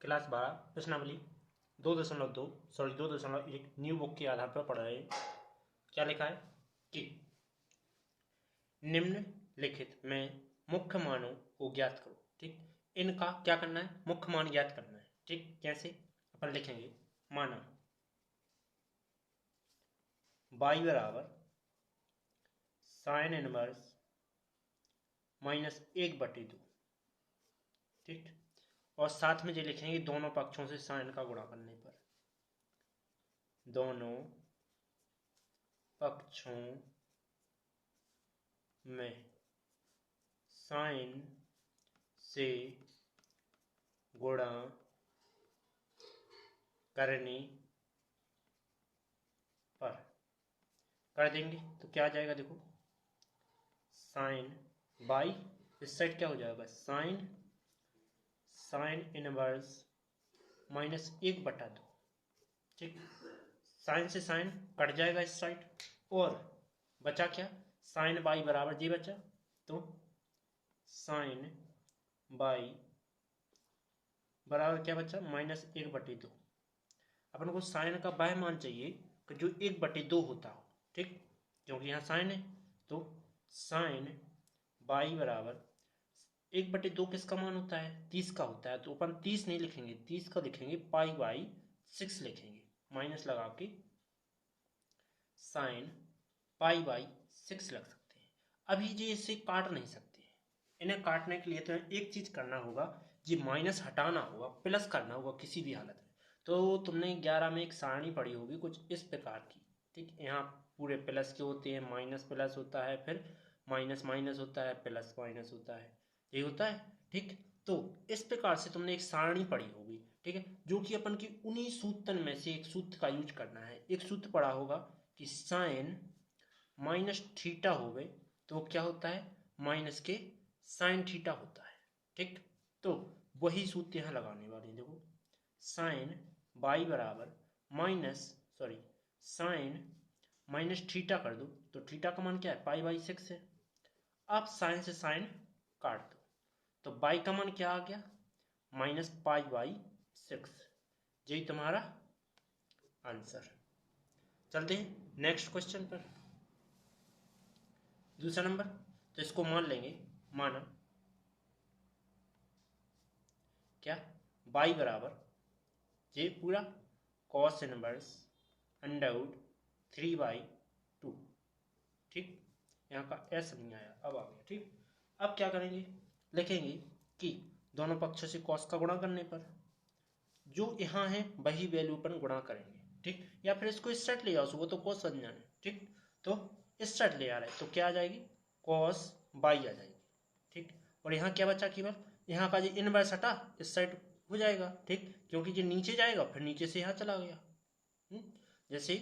Class 12 प्रश्नावली 2.2 sorry 2.1 new book के आधार पर पढ़ रहे हैं। क्या लिखा है कि निम्नलिखित में मुख्य मानों को ज्ञात करो। ठीक, इनका क्या करना है, मुख्य मान ज्ञात करना है। ठीक, कैसे अपन लिखेंगे, माना y बराबर साइन इनवर्स -1/2। ठीक, और साथ में जो लिखेंगे दोनों पक्षों से साइन का गुणा करने पर, दोनों पक्षों में साइन से गुणा करने पर कर देंगे तो क्या आ जाएगा, देखो साइन बाई इस साइड क्या हो जाएगा, साइन इनवर्स -1/2। ठीक, साइन से साइन कट जाएगा इस साइड और बचा क्या, साइन बाई बराबर जी बचा, तो साइन बाई बराबर क्या बचा, -1/2। अपन को साइन का बाह्य मान चाहिए कि जो 1/2 होता हो। ठीक, क्योंकि यहाँ साइन है तो साइन बाई बराबर 1/2 किसका मान होता है, 30 का होता है। तो अपन 30 नहीं लिखेंगे, 30 का लिखेंगे π/6 लिखेंगे, माइनस लगा के साइन π/6 लग सकते हैं। अभी जी इसे काट नहीं सकते हैं, इन्हें काटने के लिए तो एक चीज करना होगा जी, माइनस हटाना होगा, प्लस करना होगा किसी भी हालत में। तो तुमने 11 में एक सारणी पढ़ी होगी कुछ इस प्रकार की। ठीक, यहाँ पूरे प्लस के होते हैं, माइनस प्लस होता है, फिर माइनस माइनस होता है, प्लस माइनस होता है, ये होता है। ठीक, तो इस प्रकार से तुमने एक सारणी पढ़ी होगी। ठीक है, जो कि अपन की उन्हीं सूत्रन में से एक सूत्र का यूज करना है। एक सूत्र पढ़ा होगा कि साइन माइनस थीटा हो गए तो क्या होता है, माइनस के साइन थीटा होता है। ठीक, तो वही सूत्र यहाँ लगाने वाले हैं। देखो साइन बाई बराबर साइन माइनस थीटा कर दो तो थीटा का मान क्या है, π/6 है। अब साइन से साइन काट दो तो बाई का मान क्या आ गया, -π/6। यही तुम्हारा आंसर। चलते हैं नेक्स्ट क्वेश्चन पर, दूसरा नंबर। तो इसको मान लेंगे, माना क्या, y बराबर ये पूरा cos इनवर्स √3/2। ठीक, यहाँ का s नहीं आया, अब आ गया। ठीक, अब क्या करेंगे, लिखेंगे कि दोनों पक्षों से cos का गुणा करने पर जो यहाँ है वही वैल्यू पर गुणा करेंगे। ठीक, या फिर इसको इस साइड ले जाओ, वो तो cos बन जाए। ठीक, तो इस साइड ले आ रहा है तो क्या आ जाएगी, cos बाई आ जाएगी। ठीक, और यहाँ क्या बचा केवल, यहाँ का जो इनवर्स हटा इस साइड हो जाएगा। ठीक, क्योंकि जो नीचे जाएगा फिर नीचे से यहाँ चला गया। जैसे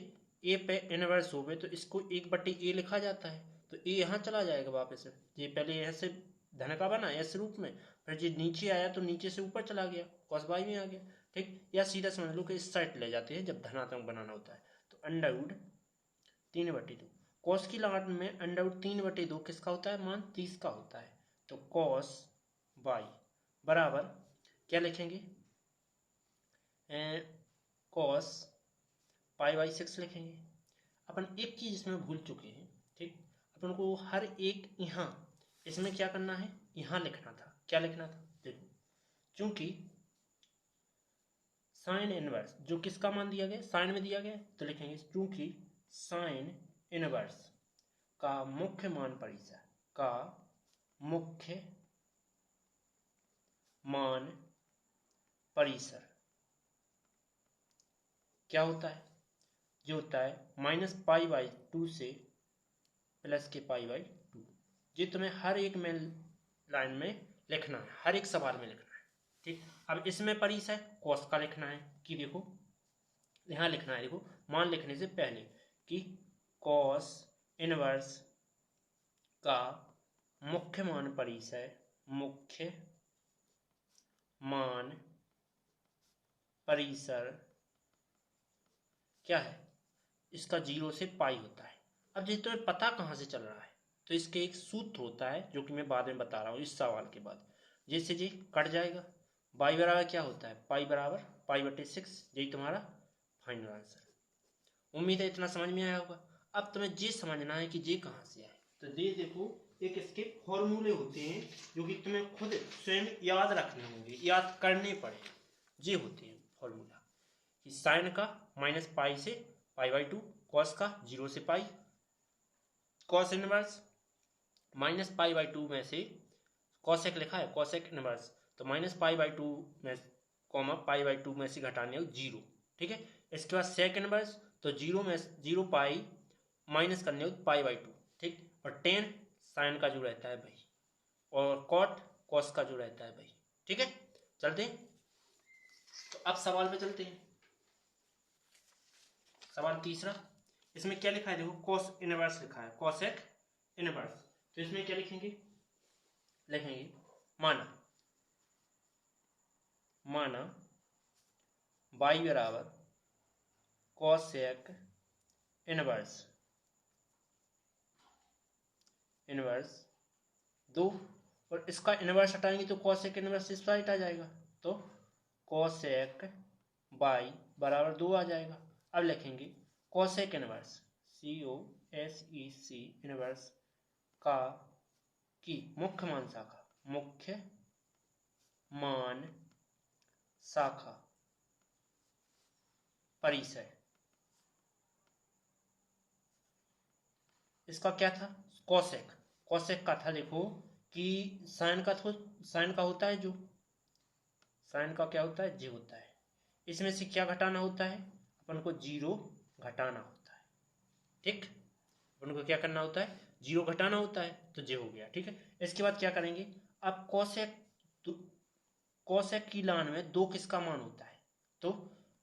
ए पे इनवर्स हो गए तो इसको 1/a लिखा जाता है, तो ए यहाँ चला जाएगा वापस। ये पहले यहाँ से धन का बना एस रूप में, फिर जो नीचे आया तो नीचे से ऊपर चला गया, cos बाई में आ गया। ठीक, या सीधा समझ लो कि इस साइड ले जाते हैं जब धनात्मक बनाना होता है, तो √3/2 कॉस की लागत में √3/2 किसका होता है, मान 30 का होता है। तो cos बाई बराबर क्या लिखेंगे, cos π/6 लिखेंगे। अपन एक चीज इसमें भूल चुके हैं। ठीक, अपन को हर एक यहाँ इसमें क्या करना है, यहाँ लिखना था। क्या लिखना था, देखो चूंकि साइन इनवर्स जो किसका मान दिया गया, साइन में दिया गया, तो लिखेंगे चूंकि साइन इनवर्स का मुख्य मान परिसर का मुख्य मान परिसर क्या होता है, जो होता है -π/2 से प्लस के π/2। ये तुम्हें हर एक में लाइन में लिखना है, हर एक सवाल में लिखना है। ठीक, अब इसमें परिसर कॉस का लिखना है कि देखो यहाँ लिखना है, देखो मान लिखने से पहले कि कॉस इनवर्स का मुख्य मान परिसर, मुख्य मान परिसर क्या है, इसका 0 से पाई होता है। अब जी तुम्हें पता कहाँ से चल रहा है, तो इसके एक सूत्र होता है जो कि मैं बाद में बता रहा हूँ इस सवाल के बाद। जैसे जी कट जाएगा y बराबर क्या होता है, पाई बराबर पाई/6। यही तुम्हारा फाइनल आंसर। उम्मीद है इतना समझ में आया होगा। अब तुम्हें ये समझना है कि ये कहाँ से आए। तो ये देखो, एक इसके फॉर्मूले होते हैं जो कि तुम्हें खुद स्वयं याद रखने होंगे, याद करने पड़े। ये होते हैं फॉर्मूला कि साइन का -पाई से पाई/2, कॉस का 0 से पाई, कॉस इनवर्स -पाई/2 में से कॉसेक लिखा है, कॉसेक इनवर्स, तो -पाई/2 में पाई/2 में से घटाने 0। ठीक है। इसके बाद सेक इनवर्स, तो 0 पाई माइनस करने पाई/2। ठीक। और टेन साइन का जो रहता है भाई, और कॉट कॉस का जो रहता है भाई। ठीक है। चलते हैं, तो अब सवाल पे चलते हैं। सवाल तीसरा, इसमें क्या लिखा है देखो, कॉस इनवर्स लिखा है, कॉसेक इनवर्स। तो इसमें क्या लिखेंगे, माना y बराबर कॉसेक इनवर्स 2, और इसका इनवर्स हटाएंगे तो कॉसेक इनवर्स इस साइड आ जाएगा, तो कॉसेक y बराबर 2 आ जाएगा। अब लिखेंगे कॉसेक इनवर्स COSEC इनवर्स का की मुख्य मान शाखा परिसर। इसका क्या था, कॉसेक का था देखो कि साइन का होता है जो, साइन का क्या होता है, जे होता है। इसमें से क्या घटाना होता है, अपन को 0 घटाना होता है। ठीक, अपन को क्या करना होता है, 0 घटाना होता है, तो जे हो गया। ठीक है। इसके बाद क्या करेंगे, अब कॉसेक की लान में 2 किसका मान होता है, तो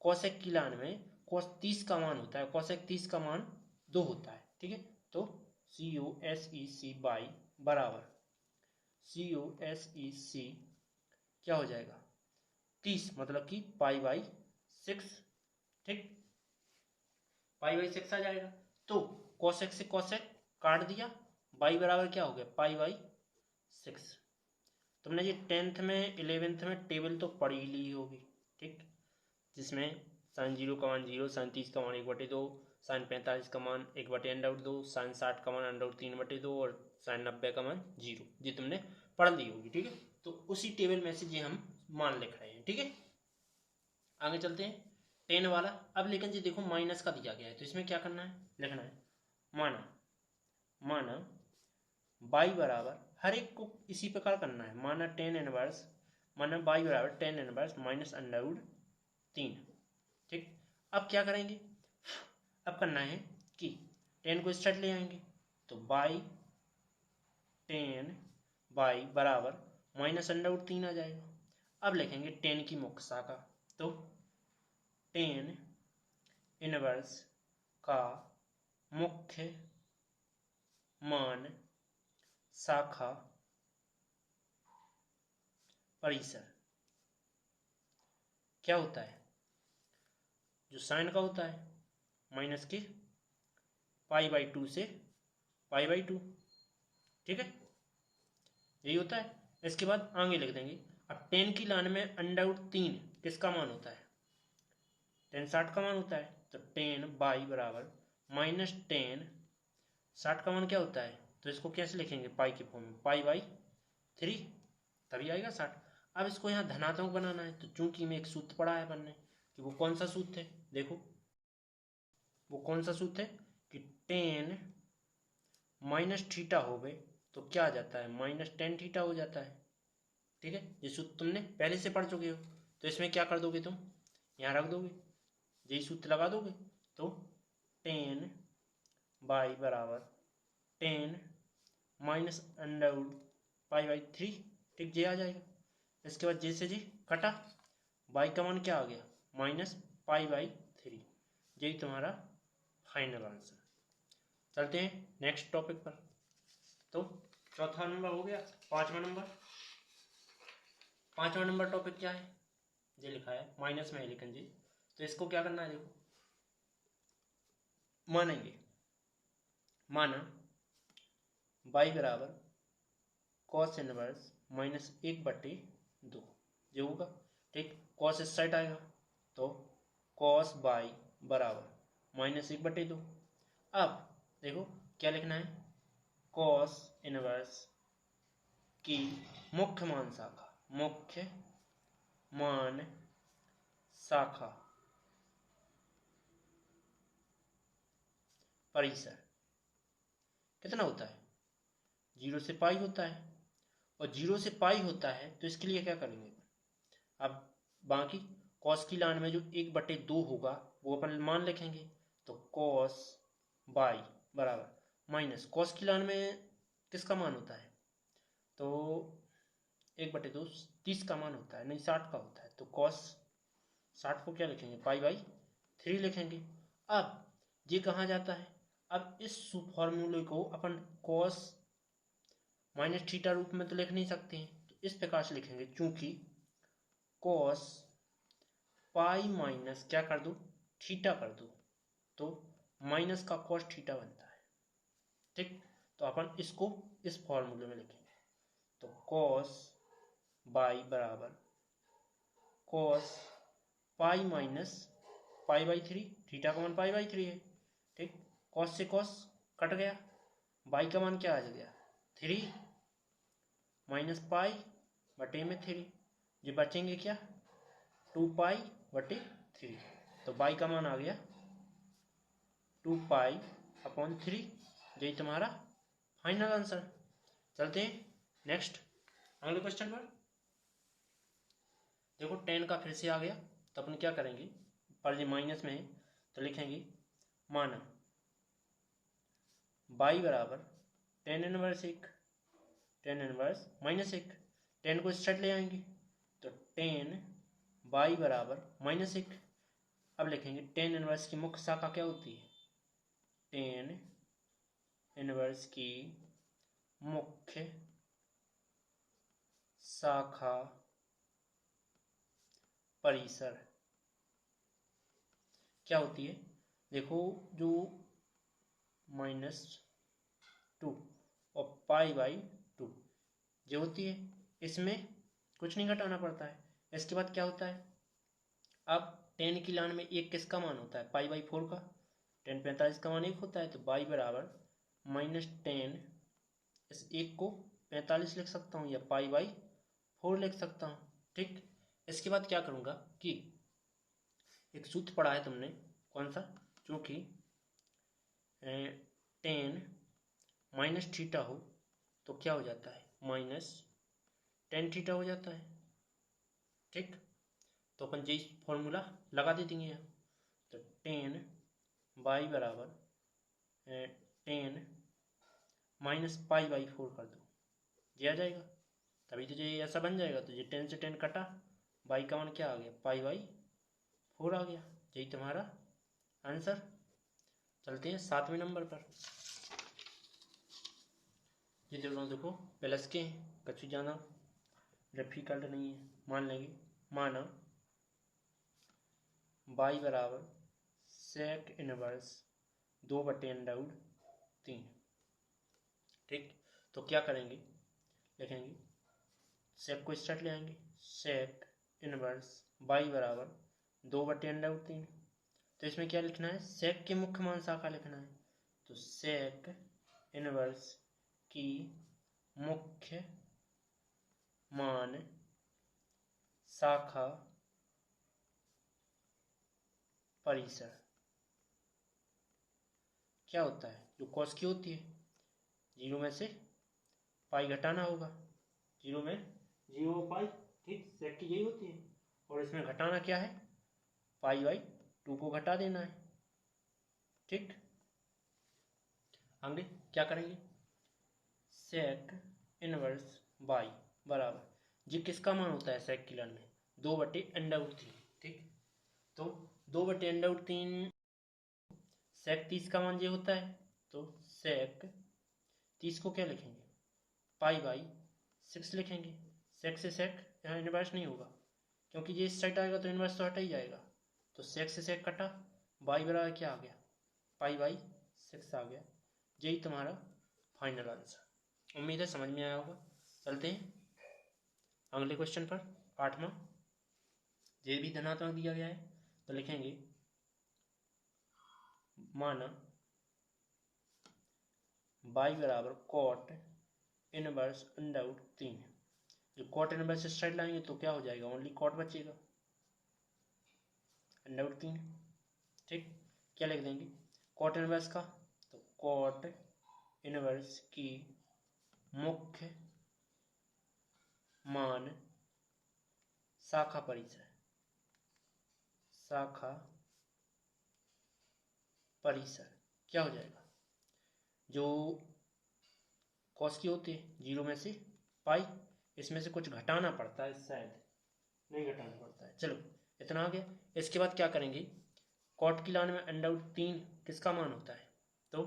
कॉसेक की लान में कॉस 30 का मान होता है, कॉसेक 30 का मान 2 होता है। ठीक है। तो COSEC बाई बराबर COSEC क्या हो जाएगा, 30, मतलब कि पाई/6। ठीक, पाई/6 आ जाएगा। तो कॉसेक से कॉसेक काट दिया, बाई बराबर क्या हो गया, पाई/6। तुमने ये 10th में 11th में टेबल तो पढ़ी ही ली होगी। ठीक, जिसमें साइन 0 का मान 0, साइन 30 का मान 1/2, साइन 45 का मान 1/√2, साइन 60 का मान √3/2 और साइन 90 का मान 0। ये तुमने पढ़ ली होगी। ठीक है। तो उसी टेबल में से ये हम मान लिख रहे हैं। ठीक है। आगे चलते हैं, 10 वाला। अब लेकिन जी देखो माइनस का दिया गया है, तो इसमें क्या करना है, लिखना है माना y बराबर, हर एक को इसी प्रकार करना है, माना y बराबर टेन इनवर्स -√3। ठीक। अब क्या करेंगे, अब करना है कि 10 को स्ट्रेट ले आएंगे, तो y बराबर -√3 आ जाएगा। अब लिखेंगे 10 की मुख्य शाखा, तो 10 इनवर्स का मुख्य मान शाखा परिसर क्या होता है, जो साइन का होता है, माइनस के पाई/2 से पाई/2। ठीक है, यही होता है। इसके बाद आगे लिख देंगे, अब 10 की लान में √3 किसका मान होता है, 10 60 का मान होता है, तो 10 बराबर -10 60 का मान क्या होता है, तो इसको कैसे लिखेंगे, पाई के फॉर्म में, पाई/3, तभी आएगा 60। अब इसको यहाँ धनात्मक बनाना है, तो चूंकि में एक सूत्र पढ़ा है अपन ने, कि वो कौन सा सूत्र है, देखो वो कौन सा सूत्र है कि 10 माइनस थीटा हो गए तो क्या आ जाता है, -10 थीटा हो जाता है। ठीक है, ये सूत्र तुमने पहले से पढ़ चुके हो। तो इसमें क्या कर दोगे तुम, यहाँ रख दोगे, यही सूत्र लगा दोगे, तो 10 y बराबर 10 माइनस √पाई/3। ठीक, जे आ जाएगा। इसके बाद जे से जे कटा, y का मान क्या आ गया, -पाई/3। यही तुम्हारा फाइनल आंसर। चलते हैं नेक्स्ट टॉपिक पर। तो चौथा नंबर हो गया, पांचवा नंबर टॉपिक क्या है, ये लिखा है माइनस में है लेकिन जी, तो इसको क्या करना है, देखो माना y बराबर कॉस इनवर्स -1/2 ये होगा। ठीक, कॉस इस साइड आएगा तो कॉस बाई बराबर -1/2। अब देखो क्या लिखना है, कॉस इनवर्स की मुख्य मान शाखा, मुख्य मान शाखा परिसर कितना होता है, 0 से पाई होता है, और 0 से पाई होता है तो इसके लिए क्या करेंगे, अब बाकी कॉस की लाइन में जो 1/2 होगा वो अपन मान लिखेंगे, तो कॉस बाई बराबर माइनस कॉस की लाइन में किसका मान होता है, तो 1/2 30 का मान होता है, नहीं 60 का होता है, तो कॉस 60 को क्या लिखेंगे, पाई/3 लिखेंगे। अब ये कहाँ जाता है, अब इस फॉर्मूले को अपन कॉस माइनस थीटा रूप में तो लिख नहीं सकते हैं, तो इस प्रकार से लिखेंगे, चूंकि कॉस पाई माइनस क्या कर दो, थीटा कर दो, तो माइनस का कॉस थीटा बनता है। ठीक, तो अपन इसको इस फॉर्मूले में लिखेंगे, तो कॉस बाई बराबर कॉस पाई माइनस पाई/3, थीटा का मान पाई/3 है। ठीक, कॉस से कॉस कट गया, बाई का मान क्या आ गया 3 माइनस पाई/3, ये बचेंगे क्या 2 पाई/3, तो बाई का मान आ गया 2 पाई/3, यही तुम्हारा फाइनल आंसर। चलते हैं नेक्स्ट अगले क्वेश्चन पर। देखो 10 का फिर से आ गया, तो अपन क्या करेंगे, पर ये माइनस में है तो लिखेंगे माना बाई बराबर टेन इनवर्स 1, टेन इनवर्स -1, 10 को इस साइड ले आएंगे तो 10 बाई बराबर -1। अब लिखेंगे 10 इनवर्स की मुख्य शाखा क्या होती है, 10 इनवर्स की मुख्य शाखा परिसर क्या होती है, देखो जो -2 और पाई/2 जो होती है, इसमें कुछ नहीं घटाना पड़ता है। इसके बाद क्या होता है, अब 10 की लाइन में एक किसका मान होता है, पाई/4 का, 10 45 का मान 1 होता है, तो बाई बराबर -10, इस एक को 45 लिख सकता हूँ या पाई/4 लिख सकता हूँ। ठीक, इसके बाद क्या करूँगा कि एक सूत्र पढ़ा है तुमने, कौन सा, क्योंकि 10 माइनस थीटा हो तो क्या हो जाता है, -10 थीटा हो जाता है। ठीक, तो अपन जी फॉर्मूला लगा दे देंगे यहाँ, तो 10 बाई बराबर 10 माइनस पाई/4 कर दो, ये आ जाएगा, तभी तो ये ऐसा बन जाएगा, तो ये 10 से 10 कटा, बाई का मान क्या आ गया, पाई/4 आ गया, यही तुम्हारा आंसर। चलते हैं 7वें नंबर पर। ये दोनों देखो प्लस के हैं, कछु ज़्यादा डिफिकल्ट नहीं है, मान लेंगे, माना बाई बराबर सेक इनवर्स 2/√3। ठीक, तो क्या करेंगे, लिखेंगे सेक को स्टार्ट ले आएंगे, सेक इनवर्स बाई बराबर 2/√3, तो इसमें क्या लिखना है, सेक के मुख्य मान शाखा लिखना है, तो सेक इनवर्स की मुख्य मान शाखा परिसर क्या होता है, जो कॉस की होती है, 0 में से पाई घटाना होगा, 0 में 0 पाई, ठीक, सेक की यही होती है, और इसमें घटाना क्या है, पाई/2 को घटा देना है। ठीक, आगे क्या करेंगे, सेक इनवर्स बाई बराबर जी किसका मान होता है सेक की लाइन में, 2/√3। ठीक, तो 2/√3 सेक 30 का मान ये होता है, तो सेक 30 को क्या लिखेंगे, पाई/6 लिखेंगे, सेक से सेक यहाँ इनवर्स नहीं होगा, क्योंकि ये इस साइड आएगा तो इनवर्स तो हटा ही जाएगा, तो सेक से सेक कटा, बाई बराबर क्या आ गया, पाई/6 आ गया, यही तुम्हारा फाइनल आंसर। उम्मीद है समझ में आया होगा। चलते हैं अगले क्वेश्चन पर, 8वां। ये भी धनात्मक दिया गया है तो लिखेंगे माना y बराबर कॉट इनवर्स अंडर रूट 3। जो कॉट इनवर्स इस साइड लाएंगे तो क्या हो जाएगा, ओनली कॉट बचेगा अंडर रूट 3। ठीक, क्या लिख देंगे कॉट इनवर्स का, तो कॉट इनवर्स की मुख्य मान शाखा परिसर, शाखा परिसर क्या हो जाएगा, जो कॉस की होती है 0 में से पाई, इसमें से कुछ घटाना पड़ता है, शायद नहीं घटाना पड़ता है। चलो इतना आ गया। इसके बाद क्या करेंगे, कॉट की लाइन में अंडर रूट 3 किसका मान होता है, तो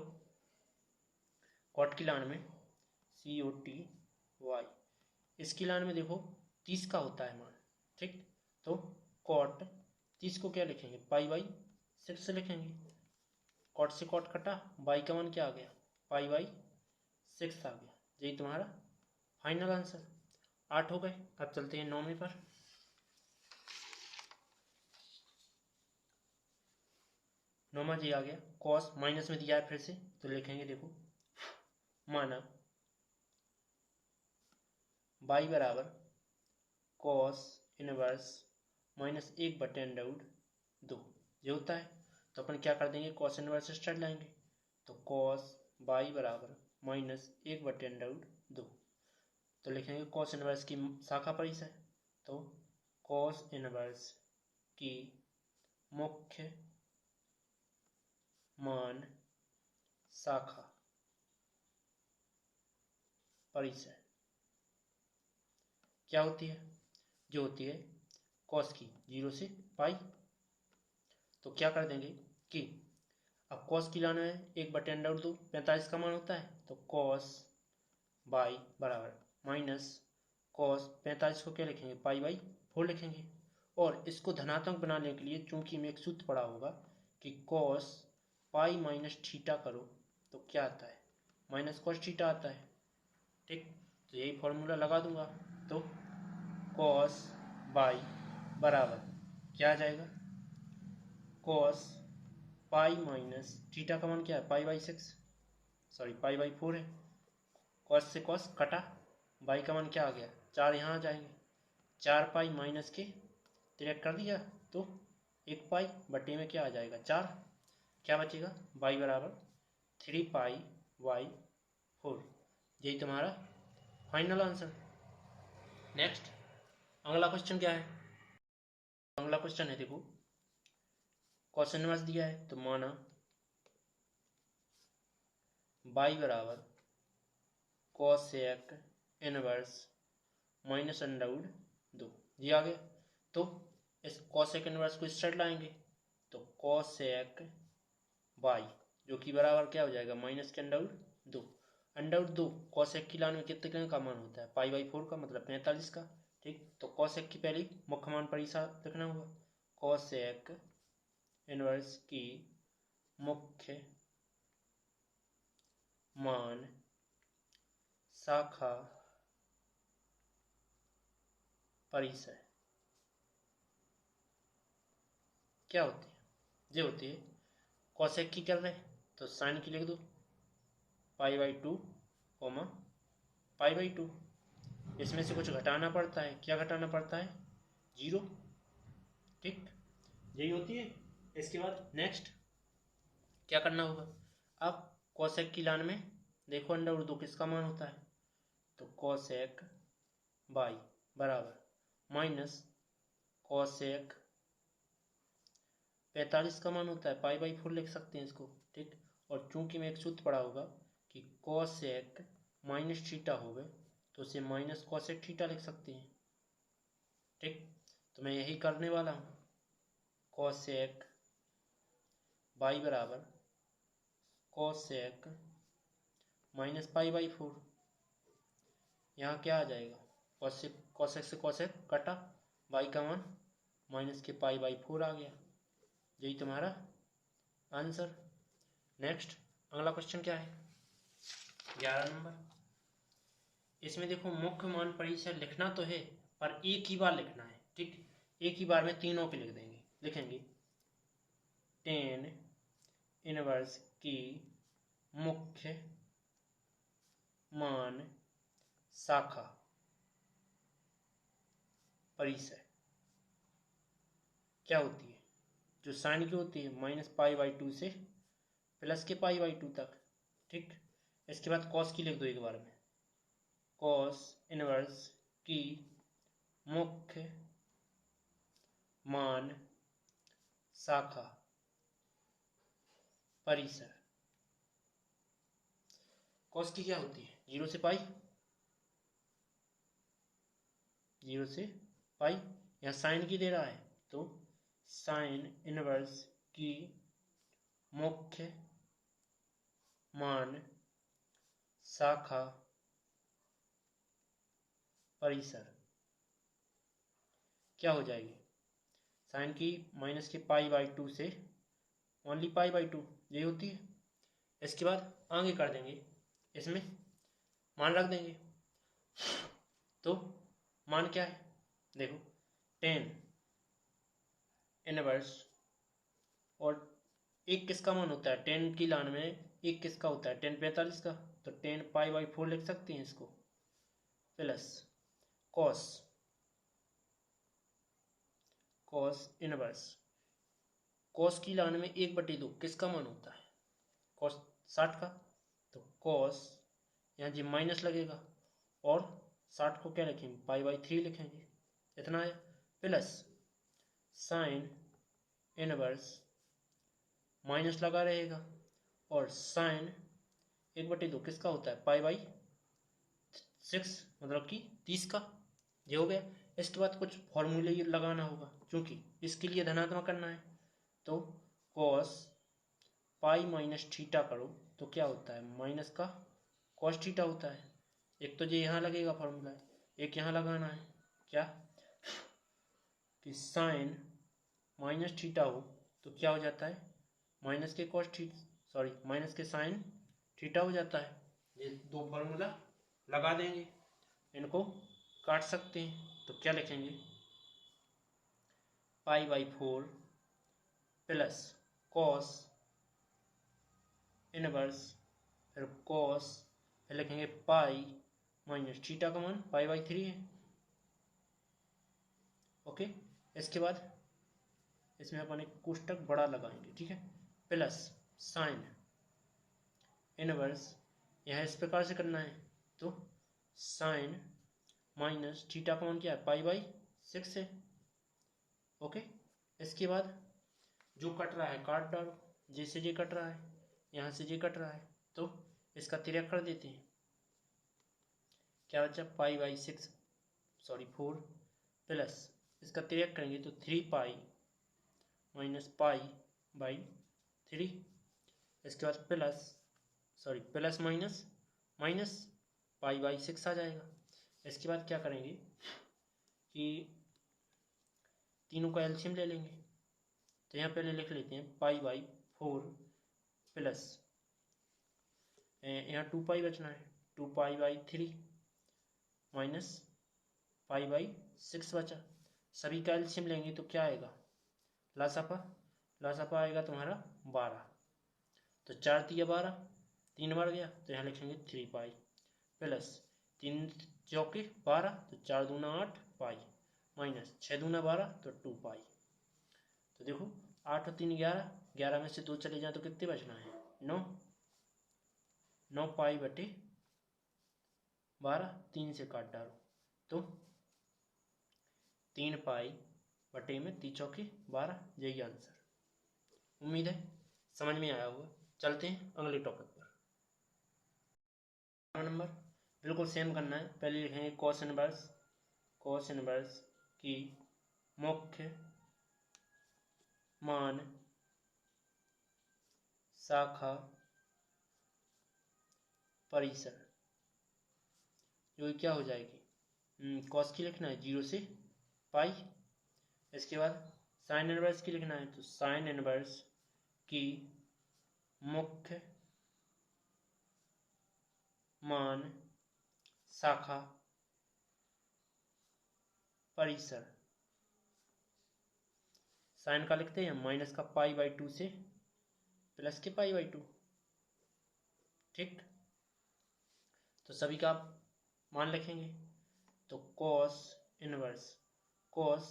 कॉट की लाइन में COT y, इसकी लाइन में देखो 30 का होता है मान। ठीक, तो कॉट 30 को क्या लिखेंगे, पाई बाई 6 से लिखेंगे। कॉट से कॉट कटा, बाई का मान क्या आ गया, पाई बाई 6 आ गया। यही तुम्हारा फाइनल आंसर। 8 हो गए। अब चलते हैं 9वें पर। 9वां जी आ गया, कॉस माइनस में दिया है फिर से, तो लिखेंगे देखो माना बाई बराबर कॉस इनवर्स माइनस 1/√2 ये होता है। तो अपन क्या कर देंगे, कॉस इनवर्स स्टार्ट लाएंगे, तो कॉस बाई बराबर माइनस 1/√2, तो लिखेंगे कॉस इनवर्स की शाखा परिसर, तो कॉस इनवर्स की मुख्य मान शाखा परिसर क्या होती है, जो होती है कॉस की 0 से पाई। तो क्या कर देंगे कि अब कॉस की लाना है 1/√2, 45 का मान होता है, तो कॉस बाई बराबर माइनस कॉस 45 को क्या लिखेंगे, पाई बाई 4 लिखेंगे। और इसको धनात्मक बनाने के लिए चूंकि हमें एक सूत्र पड़ा होगा कि कॉस पाई माइनस थीटा करो तो क्या आता है, माइनस कॉस थीटा आता है। ठीक, तो यही फॉर्मूला लगा दूंगा, तो कॉस बाई बराबर क्या आ जाएगा, कॉस पाई माइनस थीटा का मान क्या है, pi by 6, sorry pi by 4 है। कॉस से कॉस कटा, बाई का मान क्या आ गया, 4 यहाँ आ जाएंगे, 4 पाई माइनस के डिरेक्ट कर दिया, तो 1 पाई बटे में क्या आ जाएगा 4, क्या बचेगा, बाई बराबर 3 पाई बाई 4। यही तुम्हारा फाइनल आंसर। नेक्स्ट अगला क्वेश्चन क्या है, अगला क्वेश्चन है देखो, कॉस इनवर्स दिया है, तो माना बाई बराबर कॉसेक इनवर्स माइनस √2 ये आ गया। तो इस कॉसेक इनवर्स को इस साइड लाएंगे, तो कॉसेक बाई जो कि बराबर क्या हो जाएगा, माइनस के √2। √2 कॉसेक की लाइन में कितने का मान होता है, पाई बाई 4 का, मतलब 45 का। ठीक, तो कॉसेक की पहली मुख्य मान परिसर लिखना होगा, कॉसेक इनवर्स की मुख्य मान शाखा परिसर क्या होती है, ये होती है कॉसेक की कर रहे हैं तो साइन की लिख दो, pi by 2 comma pi by 2, इसमें से कुछ घटाना पड़ता है, क्या घटाना पड़ता है, 0। ठीक, यही होती है। इसके बाद नेक्स्ट क्या करना होगा, अब कॉसेक की लाइन में देखो √2 किसका मान होता है, तो कॉसेक बाई बराबर माइनस कॉसेक 45 का मान होता है, पाई बाई 4 लिख सकते हैं इसको। ठीक, और चूंकि मैं एक सूत्र पढ़ा होगा कि कॉसेक माइनस थीटा हो गए तो उसे माइनस कॉसेक थीटा लिख सकते हैं। ठीक, तो मैं यही करने वाला हूँ, कॉसेक बाई बराबर कॉसेक माइनस पाई बाई 4, यहाँ क्या आ जाएगा, कॉसेक से कॉसेक कटा, बाई का मान माइनस के पाई बाई 4 आ गया। यही तुम्हारा आंसर। नेक्स्ट अगला क्वेश्चन क्या है, 11 नंबर। इसमें देखो मुख्य मान परिसर लिखना तो है पर एक ही बार लिखना है। ठीक, एक ही बार में तीनों के लिख देंगे। लिखेंगे टेन इनवर्स की मुख्य मान शाखा परिसर क्या होती है, जो साइन की होती है -π/2 से प्लस के π/2 तक। ठीक, इसके बाद कॉस की लिख दो एक बार में, कॉस इनवर्स की मुख्य मान शाखा परिसर। कॉस की क्या होती है, 0 से पाई, 0 से पाई। यहाँ साइन की दे रहा है तो साइन इनवर्स की मुख्य मान शाखा परिसर क्या हो जाएगी, साइन की माइनस के π/2 से ओनली π/2 ये होती है। इसके बाद आगे कर देंगे, इसमें मान रख देंगे। तो मान क्या है, देखो टेन इनवर्स, और एक किसका मान होता है, 10 की लान में एक किसका होता है, 10 45 का, तो 10 π/4 लिख सकते हैं इसको, प्लस कॉस इनवर्स, कॉस की लान में 1/2 किसका मान होता है, कॉस 60 का, तो कॉस यहाँ जी माइनस लगेगा और 60 को क्या लिखेंगे π/3 लिखेंगे, इतना आया, प्लस साइन इनवर्स माइनस लगा रहेगा और साइन 1/2 किसका होता है π/6 मतलब कि 30 का, ये हो गया। इसके बाद कुछ फॉर्मूले लगाना होगा क्योंकि इसके लिए धनात्मक करना है, तो कॉस π-θ करो तो क्या होता है, माइनस का कॉस थीटा होता है। एक तो ये यहाँ लगेगा फॉर्मूला, एक यहाँ लगाना है, क्या कि साइन -θ हो तो क्या हो जाता है, माइनस के कॉस सॉरी माइनस के साइन थीटा हो जाता है। ये दो फॉर्मूला लगा देंगे, इनको काट सकते हैं, तो क्या लिखेंगे π/4 प्लस कॉस इनवर्स, फिर कॉस, फिर लिखेंगे पाई माइनस थीटा का मान π/3 है। ओके, इसके बाद इसमें अपन एक कोष्टक बड़ा लगाएंगे, ठीक है, प्लस साइन इनवर्स, यह इस प्रकार से करना है, तो साइन माइनस थीटा का मान क्या है π/6 है। ओके, इसके बाद जो कट रहा है काट डालो, जैसे ये कट रहा है यहाँ से ये कट रहा है, तो इसका तिर्यक कर देते हैं, क्या बचा π/6 सॉरी 4 प्लस इसका तिर्यक करेंगे तो 3π माइनस π/3, इसके बाद प्लस माइनस माइनस π/6 आ जाएगा। इसके बाद क्या करेंगे कि तीनों का एलसीएम ले लेंगे, तो यहाँ पहले लिख लेते हैं π/4 प्लस यहाँ 2π बचना है, 2π/3 माइनस π/6 बचा। सभी का एलसीएम लेंगे तो क्या आएगा, लासापा आएगा तुम्हारा 12, तो 4 × 12 3 बार गया, तो यहाँ लिखेंगे 3π प्लस 3 चौके 12 तो 4 दूना 8 पाई माइनस 6 दूना 12 तो 2π। तो देखो 8 और 3 11, 11 में से 2 चले जाए तो कितने बचना है 9, 9π/12, 3 से काट डालो तो 3π में 3 चौके 12, यही आंसर। उम्मीद है समझ में आया होगा। चलते हैं अगले टॉपिक पर। नंबर बिल्कुल सेम करना है, पहले लिखेंगे कॉस इनवर्स की मुख्य मान शाखा परिसर, जो क्या हो जाएगी, कॉस की लिखना है 0 से पाई। इसके बाद साइन इनवर्स की लिखना है, तो साइन इनवर्स की मुख्य मान शाखा परिसर साइन का लिखते हैं माइनस का π/2 से प्लस के π/2। ठीक, तो सभी का मान लिखेंगे। तो कॉस इनवर्स कॉस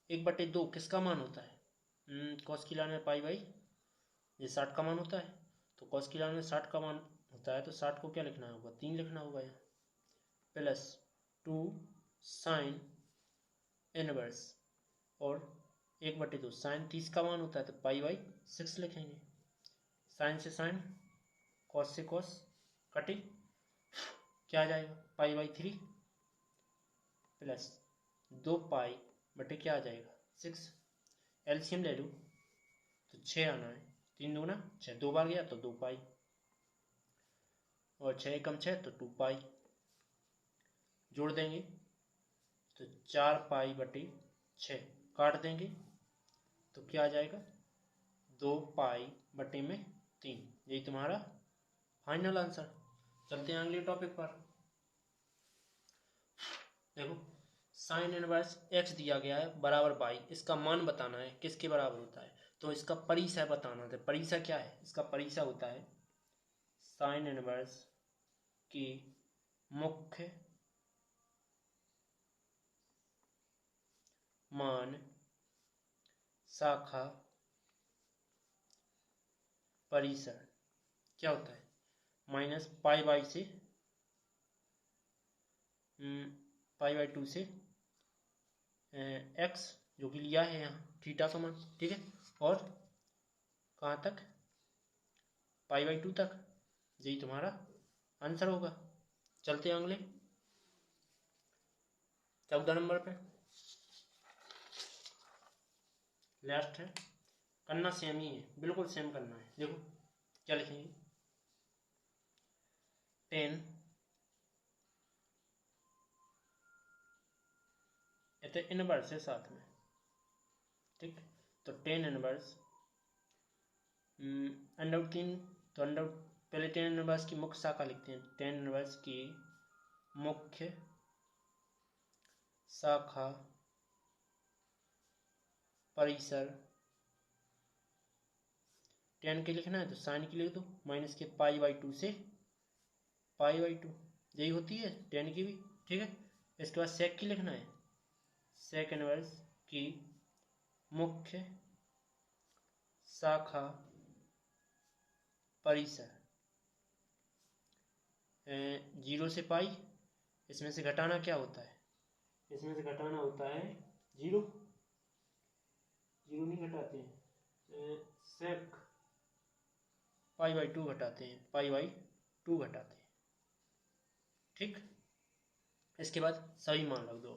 1/2 किसका मान होता है? कॉस की लाइन में π/, ये 60 का मान होता है। तो कॉस की लाइन में 60 का मान होता है, तो 60 को क्या लिखना होगा? 3 लिखना होगा यहाँ, प्लस 2 साइन इनवर्स, और 1/2 साइन 30 का मान होता है, तो π/6 लिखेंगे। साइन से साइन, कॉस से कॉस कटे, क्या आ जाएगा? π/3 प्लस 2 बटे क्या आ जाएगा? 6। एलसीएम ले लो तो 6 आना है, 3 दूना 6, 2 बार गया तो 2 और 6 कम 6 तो 2 जोड़ देंगे तो 4 π/6, काट देंगे तो क्या आ जाएगा? 2 π/3। यही तुम्हारा फाइनल आंसर। चलते हैं अगले टॉपिक पर। देखो, साइन इनवर्स x दिया गया है बराबर y, इसका मान बताना है किसके बराबर होता है, तो इसका परिसर बताना है। परिसर क्या है? इसका परिसर होता है साइन इनवर्स की मुख्य मान शाखा परिसर। क्या होता है? माइनस π/2 से π/2 से x जो कि लिया है यहाँ थीटा का मान, ठीक है, और कहाँ तक? π/2 तक। यही तुम्हारा आंसर होगा। चलते हैं अगले 14 नंबर पे। लास्ट है, करना सेम ही है, बिल्कुल सेम करना है। देखो क्या लिखेंगे? 10 तो इनवर्स है साथ में, ठीक, तो 10 इनवर्स √3, तो अंडर पहले 10 इनवर्स की मुख्य शाखा लिखते हैं। 10 इनवर्स की मुख्य शाखा परिसर 10 के लिखना है तो साइन की लिख दो, माइनस के π/2 से π/2, यही होती है 10 की भी, ठीक है। इसके बाद सेक की लिखना है, सेक इनवर्स की मुख्य शाखा परिसर 0 से पाई, इसमें से घटाना क्या होता है? इसमें से घटाना होता है 0, 0 नहीं घटाते हैं, सेक π/2 घटाते हैं, π/2 घटाते हैं, ठीक। इसके बाद सभी मान रख दो।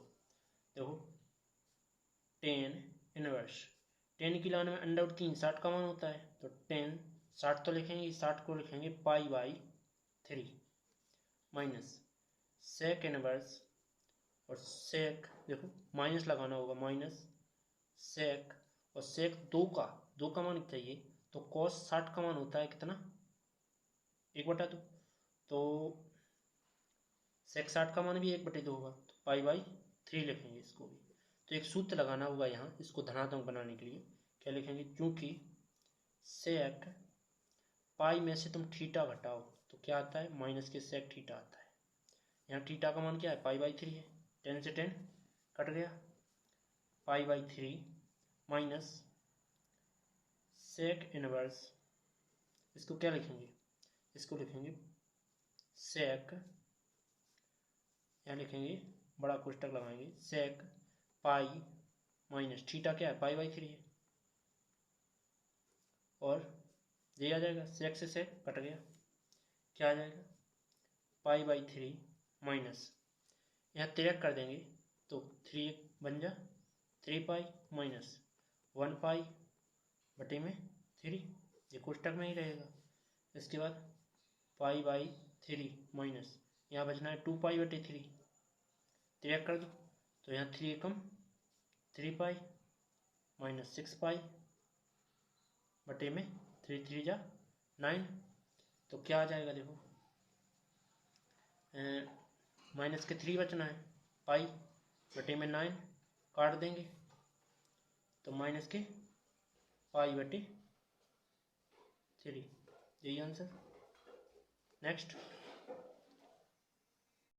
देखो 10 इनवर्स, 10 की लाइन में √3 60 का मान होता है, तो 10 60 तो लिखेंगे, 60 को लिखेंगे π/3 माइनस सेक इनवर्स, और सेक देखो माइनस लगाना होगा, माइनस सेक, और सेक 2 का मान चाहिए, तो कॉस 60 का मान होता है कितना? 1/2, तो सेक 60 का मान भी 1/2 होगा, तो π/3 लिखेंगे इसको भी। तो एक सूत्र लगाना होगा यहाँ इसको धनात्मक बनाने के लिए। क्या लिखेंगे? क्योंकि सेक पाई में से तुम थीटा घटाओ तो क्या आता है? माइनस के सेक थीटा आता है। यहाँ थीटा का मान क्या है? π/3 है, 10 से 10 कट गया, π/3 माइनस सेक इनवर्स, इसको क्या लिखेंगे? इसको लिखेंगे सेक, यहाँ लिखेंगे बड़ा कोष्टक लगाएंगे, सेक पाई माइनस थीटा क्या है? π/3 है, और ये आ जाएगा, सेक से सेक कट गया, क्या आ जाएगा? π/3 माइनस, यहाँ 3 कर देंगे तो 3 बन जा 3 माइनस 1 में 3, ये कोष्टक में ही रहेगा। इसके बाद π/3 माइनस, यहाँ बचना है 2π/3, 3 कर दो तो यहाँ 3 कम 3 माइनस 6 में 3 3 जा 9, तो क्या आ जाएगा? देखो माइनस के 3 बचना है, π में 9 काट देंगे तो माइनस के 5/3, यही आंसर। नेक्स्ट